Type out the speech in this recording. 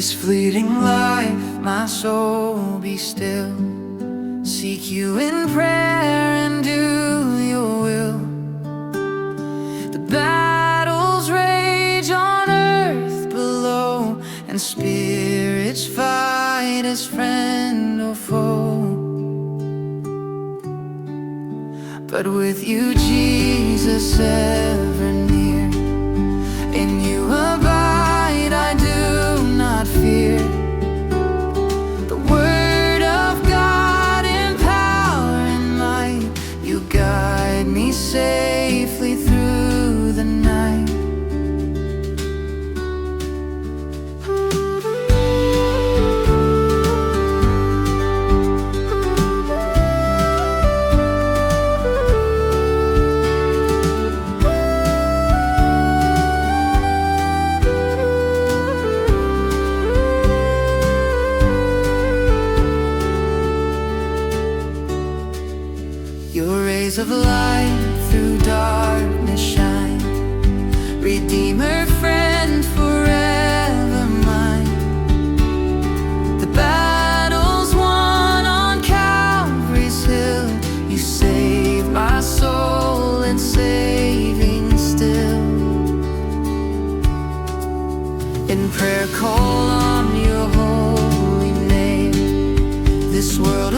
this fleeting life, my soul be still. Seek you in prayer and do your will. The battles rage on earth below, and spirits fight as friend or foe. But with you, Jesus, ever near, in you abide, I do not fear. The word of God in power and might, you guide me safely through the night. Your rays of light through darkness shine, Redeemer, friend, forever mine. The battles won on Calvary's hill, you save my soul and saving still. In prayer call on your holy name, this world